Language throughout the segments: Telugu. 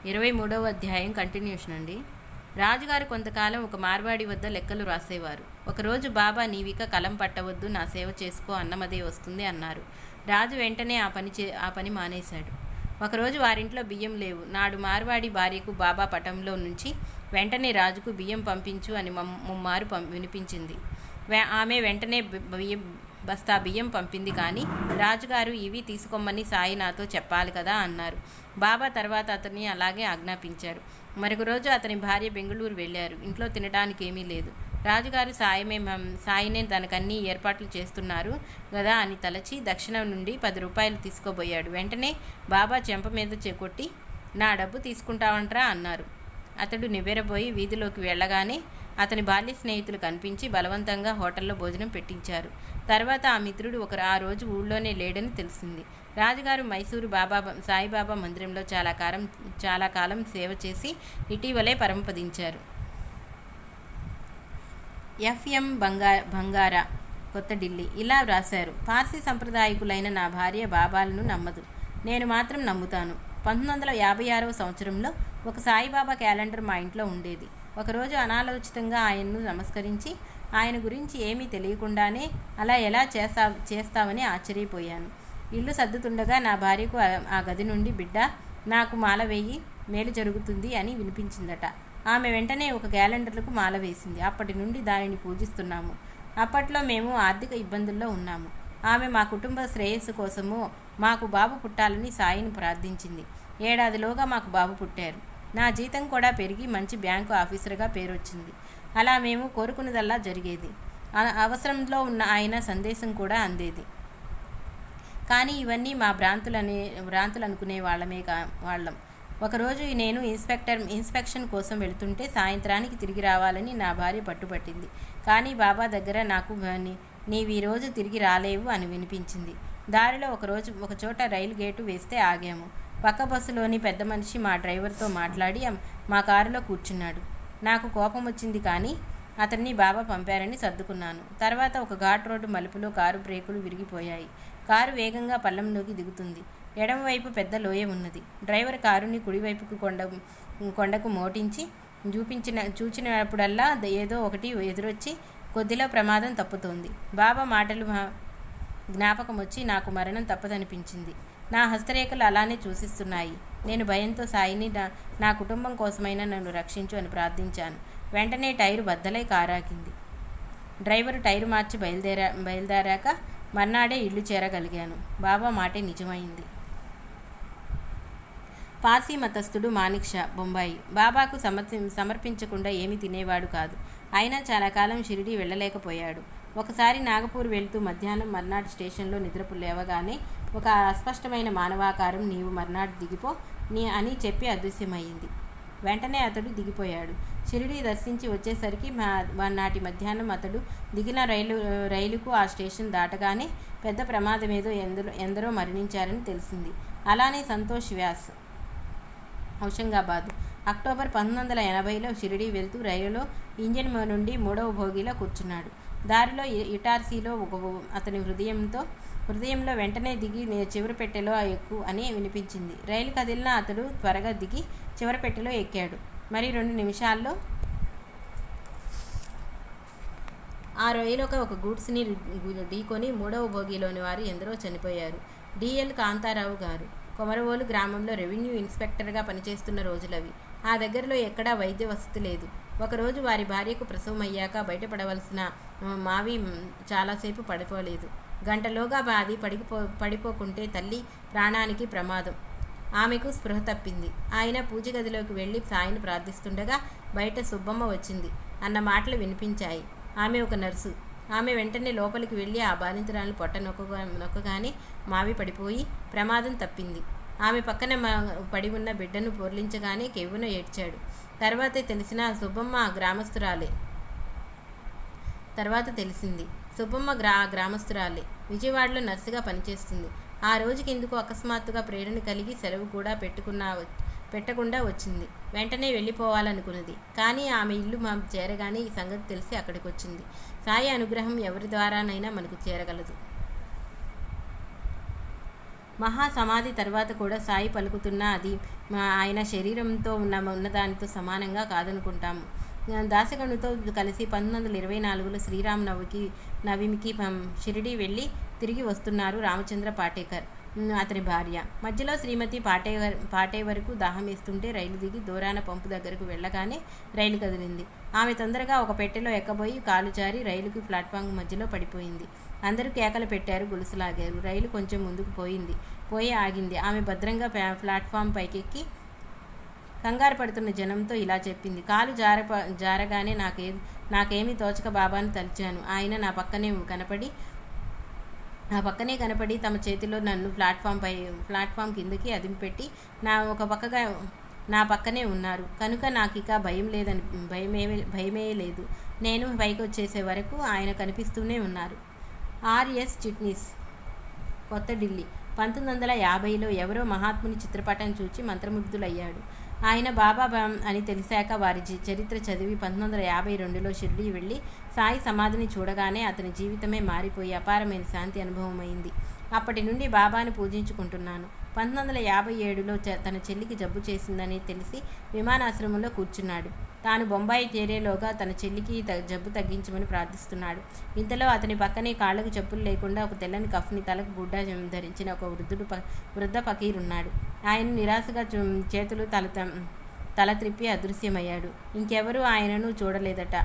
23వ అధ్యాయం కంటిన్యూషన్ అండి. రాజుగారు కొంతకాలం ఒక మార్వాడి వద్ద లెక్కలు రాసేవారు. ఒకరోజు బాబా, నీవిక కలం పట్టవద్దు, నా సేవ చేసుకో, అన్నమదే వస్తుంది అన్నారు. రాజు వెంటనే ఆ పని మానేశాడు. ఒకరోజు వారింట్లో బియ్యం లేవు. నాడు మార్వాడి భార్యకు బాబా పటంలో నుంచి వెంటనే రాజుకు బియ్యం పంపించు అని ముమ్మారు వినిపించింది. ఆమె వెంటనే బస్తా బియ్యం పంపింది. కానీ రాజుగారు ఇవి తీసుకోమని సాయి నాతో చెప్పాలి కదా అన్నారు. బాబా తర్వాత అతన్ని అలాగే ఆజ్ఞాపించారు. మరొక రోజు అతని భార్య బెంగళూరు వెళ్ళారు. ఇంట్లో తినడానికి ఏమీ లేదు. రాజుగారు సాయినే తనకన్నీ ఏర్పాట్లు చేస్తున్నారు కదా అని తలచి దక్షిణం నుండి 10 రూపాయలు తీసుకోబోయాడు. వెంటనే బాబా చెంప మీద కొట్టి, నా డబ్బు తీసుకుంటావంట్రా అన్నారు. అతడు నివ్వెరపోయి వీధిలోకి వెళ్ళగానే అతని బాల్య స్నేహితులు కనిపించి బలవంతంగా హోటల్లో భోజనం పెట్టించారు. తర్వాత ఆ మిత్రుడు ఆ రోజు ఊళ్ళోనే లేడని తెలిసింది. రాజుగారు మైసూరు సాయిబాబా మందిరంలో చాలా కాలం సేవ చేసి ఇటీవలే పరమపదించారు. ఎఫ్ఎం బంగారా, కొత్త ఢిల్లీ ఇలా వ్రాశారు. పార్సీ సంప్రదాయకులైన నా భార్య బాబాలను నమ్మదు, నేను మాత్రం నమ్ముతాను. 1956వ సంవత్సరంలో ఒక సాయిబాబా క్యాలెండర్ మా ఇంట్లో ఉండేది. ఒకరోజు అనాలోచితంగా ఆయన్ను నమస్కరించి ఆయన గురించి ఏమీ తెలియకుండానే అలా ఎలా చేస్తావని ఆశ్చర్యపోయాను. ఇల్లు సర్దుతుండగా నా భార్యకు ఆ గది నుండి, బిడ్డ, నాకు మాల వేయి, మేలు జరుగుతుంది అని వినిపించిందట. ఆమె వెంటనే ఒక క్యాలెండర్లకు మాల వేసింది. అప్పటి నుండి దానిని పూజిస్తున్నాము. అప్పట్లో మేము ఆర్థిక ఇబ్బందుల్లో ఉన్నాము. ఆమె మా కుటుంబ శ్రేయస్సు కోసము మాకు బాబు పుట్టాలని సాయిని ప్రార్థించింది. ఏడాదిలోగా మాకు బాబు పుట్టారు. నా జీతం కూడా పెరిగి మంచి బ్యాంకు ఆఫీసర్గా పేరొచ్చింది. అలా మేము కోరుకున్నదల్లా జరిగేది. అవసరంలో ఉన్న ఆయన సందేశం కూడా అందేది. కానీ ఇవన్నీ మా భ్రాంతులు అనుకునే వాళ్ళం. ఒకరోజు నేను ఇన్స్పెక్షన్ కోసం వెళుతుంటే సాయంత్రానికి తిరిగి రావాలని నా భార్య పట్టుపట్టింది. కానీ బాబా దగ్గర నాకు నీవీరోజు తిరిగి రాలేవు అని వినిపించింది. దారిలో ఒక చోట రైలు గేటు వేస్తే ఆగాము. పక్క బస్సులోని పెద్ద మనిషి మా డ్రైవర్తో మాట్లాడి మా కారులో కూర్చున్నాడు. నాకు కోపం వచ్చింది, కానీ అతన్ని బాబా పంపారని సర్దుకున్నాను. తర్వాత ఒక ఘాట్ రోడ్డు మలుపులో కారు బ్రేకులు విరిగిపోయాయి. కారు వేగంగా పల్లంలోకి దిగుతుంది. ఎడమవైపు పెద్ద లోయ ఉన్నది. డ్రైవర్ కారుని కుడివైపుకు కొండకు మోటించి చూచినప్పుడల్లా ఏదో ఒకటి ఎదురొచ్చి కొద్దిలో ప్రమాదం తప్పుతోంది. బాబా మాటలు జ్ఞాపకం వచ్చి నాకు మరణం తప్పదనిపించింది. నా హస్తరేఖలు అలానే సూచిస్తున్నాయి. నేను భయంతో సాయిని నా కుటుంబం కోసమైనా నన్ను రక్షించు అని ప్రార్థించాను. వెంటనే టైరు బద్దలై కారాకింది. డ్రైవరు టైరు మార్చి బయలుదేరాక మర్నాడే ఇల్లు చేరగలిగాను. బాబా మాటే నిజమైంది. పార్సీ మతస్థుడు మాణిక్ షా, బొంబాయి. బాబాకు సమర్పించకుండా ఏమీ తినేవాడు కాదు. అయినా చాలా కాలం షిరిడీ వెళ్ళలేకపోయాడు. ఒకసారి నాగపూర్ వెళ్తూ మధ్యాహ్నం మర్నాడు స్టేషన్లో నిద్రపు లేవగానే ఒక అస్పష్టమైన మానవాకారం, నీవు మర్నాడు దిగిపో అని చెప్పి అదృశ్యమయ్యింది. వెంటనే అతడు దిగిపోయాడు. షిరిడీ దర్శించి వచ్చేసరికి నాటి మధ్యాహ్నం అతడు దిగిన రైలుకు ఆ స్టేషన్ దాటగానే పెద్ద ప్రమాదమేదో ఎందరో మరణించారని తెలిసింది. అలానే సంతోష్ వ్యాస్, హౌషంగాబాద్. అక్టోబర్ 1980లో షిరిడీ వెళ్తూ రైలులో ఇంజన్ నుండి 3వ భోగిలో కూర్చున్నాడు. దారిలో ఇటార్సీలో అతని హృదయంలో వెంటనే దిగి చివరి పెట్టెలో ఎక్కు అని వినిపించింది. రైలు కదిలిన అతడు త్వరగా దిగి చివరి పెట్టెలో ఎక్కాడు. మరి 2 నిమిషాల్లో ఆ రైలుక ఒక గూడ్స్ని ఢీకొని 3వ భోగిలోని వారు ఎందరో చనిపోయారు. డిఎల్ కాంతారావు గారు కొమరవోలు గ్రామంలో రెవెన్యూ ఇన్స్పెక్టర్గా పనిచేస్తున్న రోజులవి. ఆ దగ్గరలో ఎక్కడా వైద్య వసతి లేదు. ఒకరోజు వారి భార్యకు ప్రసవం అయ్యాక బయటపడవలసిన మావి చాలాసేపు పడిపోలేదు. గంటలోగా అది పడిపోకుంటే తల్లి ప్రాణానికి ప్రమాదం. ఆమెకు స్పృహ తప్పింది. ఆయన పూజ గదిలోకి వెళ్ళి సాయిని ప్రార్థిస్తుండగా బయట సుబ్బమ్మ వచ్చింది అన్న మాటలు వినిపించాయి. ఆమె ఒక నర్సు. ఆమె వెంటనే లోపలికి వెళ్ళి ఆ బాధితురాలను పొట్ట నొక్కగానే మావి పడిపోయి ప్రమాదం తప్పింది. ఆమె పక్కన పడి ఉన్న బిడ్డను పొర్లించగానే కెవ్వున ఏడ్చాడు. తర్వాత తెలిసింది సుబ్బమ్మ గ్రామస్తురాలే. విజయవాడలో నర్సుగా పనిచేస్తుంది. ఆ రోజుకి ఎందుకు అకస్మాత్తుగా ప్రేరణ కలిగి సెలవు కూడా పెట్టకుండా వచ్చింది. వెంటనే వెళ్ళిపోవాలనుకున్నది. కానీ ఆమె ఇల్లు చేరగానే ఈ సంగతి తెలిసి అక్కడికి వచ్చింది. సాయి అనుగ్రహం ఎవరి ద్వారానైనా మనకు చేరగలదు. మహాసమాధి తర్వాత కూడా సాయి పలుకుతున్న అది ఆయన శరీరంతో ఉన్నదానితో సమానంగా కాదనుకుంటాము. దాసగణుతో కలిసి 1924లో శ్రీరామనవమికి షిరిడీ వెళ్ళి తిరిగి వస్తున్నారు రామచంద్ర పాటేకర్, అతని భార్య. మధ్యలో శ్రీమతి పాటే వరకు దాహం వేస్తుంటే రైలు దిగి దూరాన పంపు దగ్గరకు వెళ్ళగానే రైలు కదిలింది. ఆమె తొందరగా ఒక పెట్టెలో ఎక్కబోయి కాలు జారి రైలుకి ప్లాట్ఫామ్ మధ్యలో పడిపోయింది. అందరూ కేకలు పెట్టారు, గొలుసులాగారు. రైలు కొంచెం ముందుకు పోయి ఆగింది. ఆమె భద్రంగా ప్లాట్ఫామ్ పైకెక్కి కంగారు పడుతున్న జనంతో ఇలా చెప్పింది. కాలు జారగానే నాకేమీ తోచక బాబాను తలిచాను. ఆయన నా పక్కనే కనపడి తమ చేతిలో నన్ను ప్లాట్ఫామ్ కిందకి అదింపెట్టి నా పక్కనే ఉన్నారు కనుక నాకిక భయమే లేదు. నేను పైకి వచ్చేసే వరకు ఆయన కనిపిస్తూనే ఉన్నారు. ఆర్ఎస్ చిట్నీస్, కొత్త ఢిల్లీ. 1950లో ఎవరో మహాత్ముని చిత్రపటం చూచి మంత్రముగ్ధులయ్యాడు. ఆయన బాబా అని తెలిసాక వారి చరిత్ర చదివి 1952లో షిర్డీ వెళ్ళి సాయి సమాధిని చూడగానే అతని జీవితమే మారిపోయి అపారమైన శాంతి అనుభవమైంది. అప్పటి నుండి బాబాను పూజించుకుంటున్నాను. 1957లో తన చెల్లికి జబ్బు చేసిందని తెలిసి విమానాశ్రమంలో కూర్చున్నాడు. తాను బొంబాయి చేరేలోగా తన చెల్లికి జబ్బు తగ్గించమని ప్రార్థిస్తున్నాడు. ఇంతలో అతని పక్కనే కాళ్ళకు చెప్పులు లేకుండా ఒక తెల్లని కఫ్ని తలకు గుడ్డ ధరించిన ఒక వృద్ధ ఫకీరున్నాడు. ఆయన నిరాశగా చేతులు తల త్రిప్పి అదృశ్యమయ్యాడు. ఇంకెవరూ ఆయనను చూడలేదట.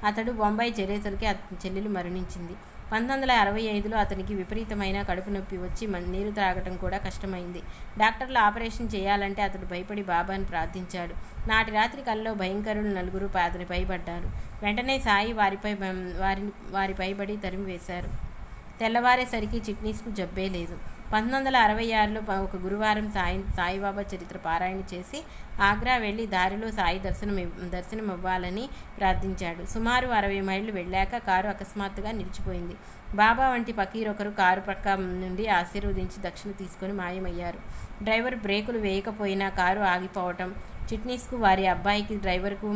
అతడు బొంబాయి చేరేసరికి అతని చెల్లెలు మరణించింది. 1965లో అతనికి విపరీతమైన కడుపు నొప్పి వచ్చి నీరు త్రాగటం కూడా కష్టమైంది. డాక్టర్లు ఆపరేషన్ చేయాలంటే అతడు భయపడి బాబాను ప్రార్థించాడు. నాటి రాత్రి కల్లో భయంకరులు నలుగురు అతని పైబడ్డారు. వెంటనే సాయి వారి పైబడి తరిమివేశారు. తెల్లవారేసరికి చిట్నీస్కు జబ్బే లేదు. 1966లో ఒక గురువారం సాయిబాబా చరిత్ర పారాయణ చేసి ఆగ్రా వెళ్ళి దారిలో సాయి దర్శనం ఇవ్వాలని ప్రార్థించాడు. సుమారు 60 మైళ్ళు వెళ్ళాక కారు అకస్మాత్తుగా నిలిచిపోయింది. బాబా వంటి ఫకీరొకరు కారు పక్క నుండి ఆశీర్వదించి దక్షిణ తీసుకొని మాయమయ్యారు. డ్రైవర్ బ్రేకులు వేయకపోయినా కారు ఆగిపోవటం, చిట్నీస్కు వారి అబ్బాయికి డ్రైవర్కు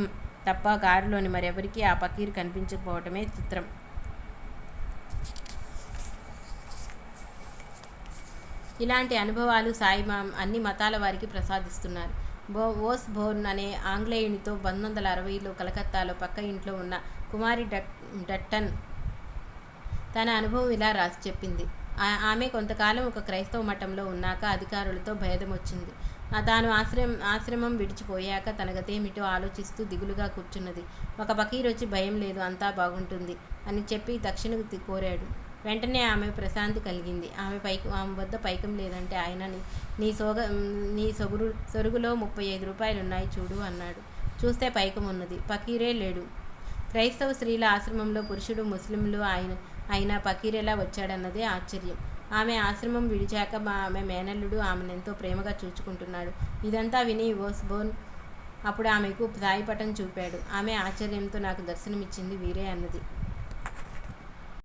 తప్ప కారులోని మరెవరికీ ఆ ఫకీరు కనిపించకపోవటమే చిత్రం. ఇలాంటి అనుభవాలు సాయిమా అన్ని మతాల వారికి ప్రసాదిస్తున్నారు. ఓస్ బోర్న్ అనే ఆంగ్లేయునితో 1960లో కలకత్తాలో పక్క ఇంట్లో ఉన్న కుమారి డట్టన్ తన అనుభవం ఇలా రాసి చెప్పింది. ఆమె కొంతకాలం ఒక క్రైస్తవ మఠంలో ఉన్నాక అధికారులతో భేదం వచ్చింది. తాను ఆశ్రమం విడిచిపోయాక తన గతేమిటో ఆలోచిస్తూ దిగులుగా కూర్చున్నది. ఒక ఫకీర్ వచ్చి భయం లేదు, అంతా బాగుంటుంది అని చెప్పి దక్షిణకు కోరాడు. వెంటనే ఆమె ప్రశాంతి కలిగింది. ఆమె వద్ద పైకం లేదంటే ఆయన నీ సొరుగులో 35 రూపాయలున్నాయి చూడు అన్నాడు. చూస్తే పైకం ఉన్నది. ఫకీరే లేడు. క్రైస్తవ స్త్రీల ఆశ్రమంలో పురుషుడు ముస్లింలు అయినా ఫకీరెలా వచ్చాడన్నదే ఆశ్చర్యం. ఆమె ఆశ్రమం విడిచాక ఆమె మేనల్లుడు ఆమెనెంతో ప్రేమగా చూచుకుంటున్నాడు. ఇదంతా విని ఓస్బోర్న్ అప్పుడు ఆమెకు సాయిపటం చూపాడు. ఆమె ఆశ్చర్యంతో నాకు దర్శనమిచ్చింది వీరే అన్నది.